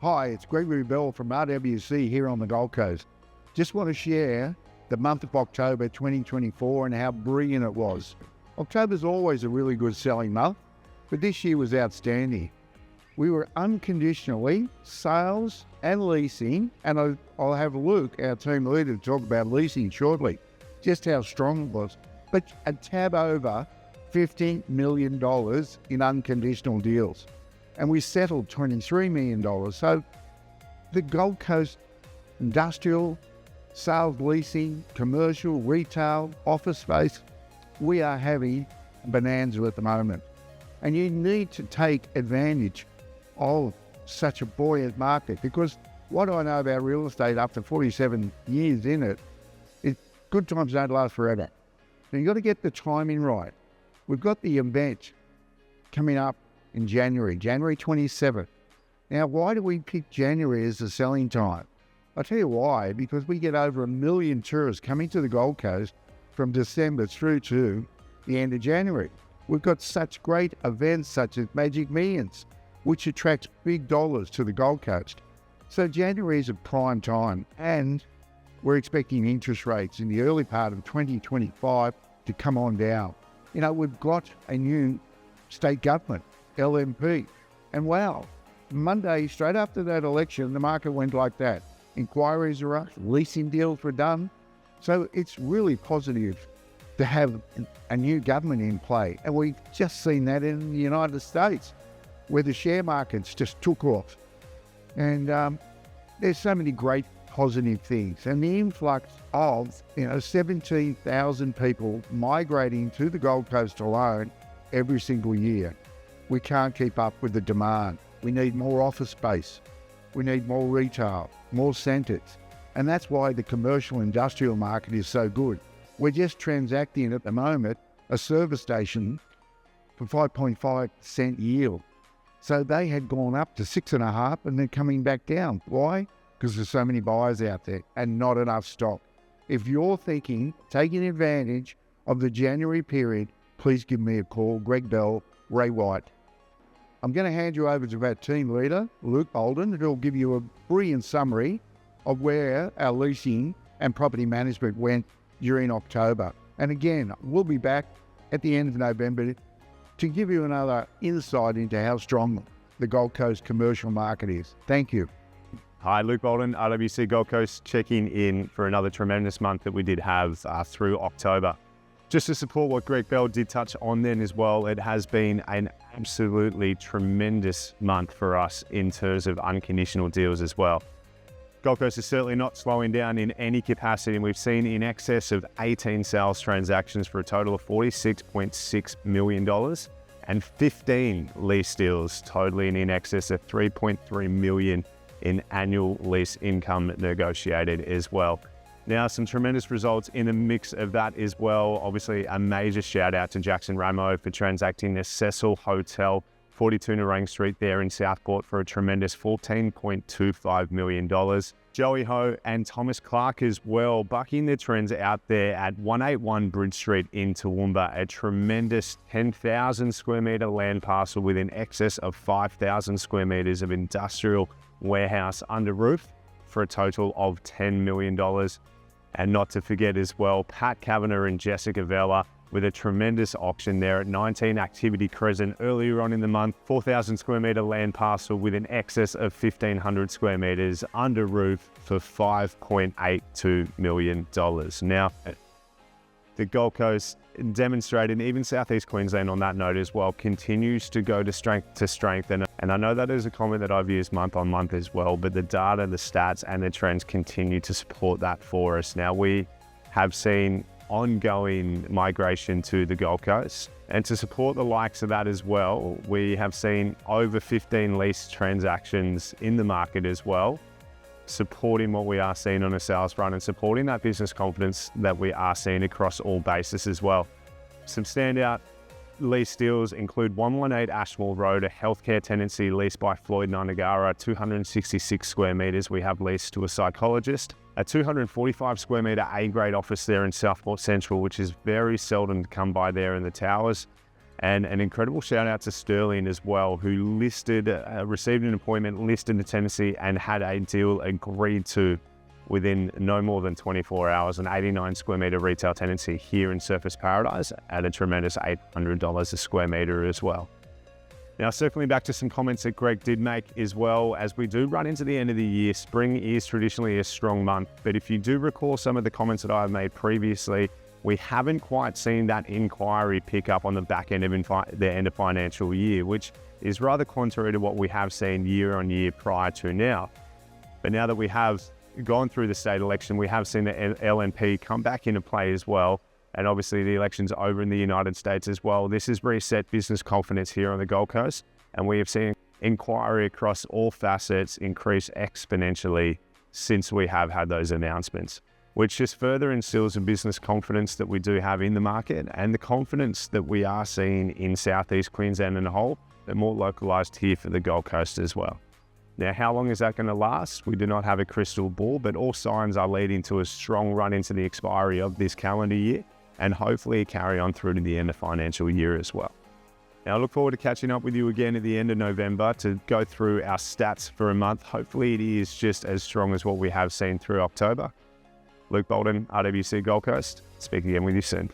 Hi, it's Gregory Bell from RWC here on the Gold Coast. Just want to share the month of October 2024 and how brilliant it was. October's always a really good selling month, but this year was outstanding. We were unconditionally sales and leasing, and I'll have Luke, our team leader, to talk about leasing shortly, just how strong it was. But a tab over $50 million in unconditional deals. And we settled $23 million. So the Gold Coast industrial, sales, leasing, commercial, retail, office space, we are having bonanza at the moment. And you need to take advantage of such a buoyant market, because what I know about real estate after 47 years in it is good times don't last forever. So you've got to get the timing right. We've got the event coming up in January 27th. Now, why do we pick January as the selling time? I'll tell you why, because we get over 1 million tourists coming to the Gold Coast from December through to the end of January. We've got such great events such as Magic Millions, which attracts big dollars to the Gold Coast. So January is a prime time, and we're expecting interest rates in the early part of 2025 to come on down. You know, we've got a new state government, LNP, and wow, Monday, straight after that election, the market went like that. Inquiries are up, leasing deals were done. So it's really positive to have a new government in play. And we've just seen that in the United States, where the share markets just took off. And there's so many great positive things. And the influx of, 17,000 people migrating to the Gold Coast alone every single year. We can't keep up with the demand. We need more office space. We need more retail, more centres. And that's why the commercial industrial market is so good. We're just transacting at the moment a service station for 5.5% yield. So they had gone up to 6.5 and they're coming back down. Why? Because there's so many buyers out there and not enough stock. If you're thinking, taking advantage of the January period, please give me a call. Greg Bell, Ray White. I'm going to hand you over to our team leader, Luke Bolden, who'll give you a brilliant summary of where our leasing and property management went during October. And again, we'll be back at the end of November to give you another insight into how strong the Gold Coast commercial market is. Thank you. Hi, Luke Bolden, RWC Gold Coast, checking in for another tremendous month that we did have through October. Just to support what Greg Bell did touch on then as well, it has been an absolutely tremendous month for us in terms of unconditional deals as well. Gold Coast is certainly not slowing down in any capacity, and we've seen in excess of 18 sales transactions for a total of $46.6 million and 15 lease deals totaling in excess of $3.3 million in annual lease income negotiated as well. Now, some tremendous results in the mix of that as well. Obviously, a major shout out to Jackson Ramo for transacting the Cecil Hotel, 42 Narang Street there in Southport for a tremendous $14.25 million. Joey Ho and Thomas Clark as well, bucking the trends out there at 181 Bridge Street in Toowoomba, a tremendous 10,000 square metre land parcel with in excess of 5,000 square metres of industrial warehouse under roof for a total of $10 million. And not to forget as well, Pat Kavanagh and Jessica Vella with a tremendous auction there at 19 Activity Crescent earlier on in the month, 4,000 square metre land parcel with an excess of 1,500 square metres under roof for $5.82 million. Now, the Gold Coast demonstrated, even Southeast Queensland on that note as well, continues to go to strength to strength. And I know that is a comment that I've used month on month as well, but the data, the stats and the trends continue to support that for us. Now, we have seen ongoing migration to the Gold Coast, and to support the likes of that as well, we have seen over 15 lease transactions in the market as well, supporting what we are seeing on a sales front and supporting that business confidence that we are seeing across all bases as well. Some standout lease deals include 118 Ashmore Road, a healthcare tenancy leased by Floyd Nanagara, 266 square metres we have leased to a psychologist. A 245 square metre A-grade office there in Southport Central, which is very seldom to come by there in the towers. And an incredible shout out to Sterling as well, who received an appointment, listed a tenancy, and had a deal agreed to within no more than 24 hours, an 89 square metre retail tenancy here in Surfers Paradise at a tremendous $800 a square metre as well. Now, circling back to some comments that Greg did make as well, as we do run into the end of the year, spring is traditionally a strong month. But if you do recall some of the comments that I've made previously, we haven't quite seen that inquiry pick up on the back end of the end of financial year, which is rather contrary to what we have seen year on year prior to now. But now that we have gone through the state election, we have seen the LNP come back into play as well. And obviously the election's over in the United States as well. This has reset business confidence here on the Gold Coast. And we have seen inquiry across all facets increase exponentially since we have had those announcements, which just further instills the business confidence that we do have in the market and the confidence that we are seeing in Southeast Queensland and the whole, but more localised here for the Gold Coast as well. Now, how long is that going to last? We do not have a crystal ball, but all signs are leading to a strong run into the expiry of this calendar year and hopefully carry on through to the end of financial year as well. Now, I look forward to catching up with you again at the end of November to go through our stats for a month. Hopefully it is just as strong as what we have seen through October. Luke Bolden, RWC Gold Coast. Speak again with you soon.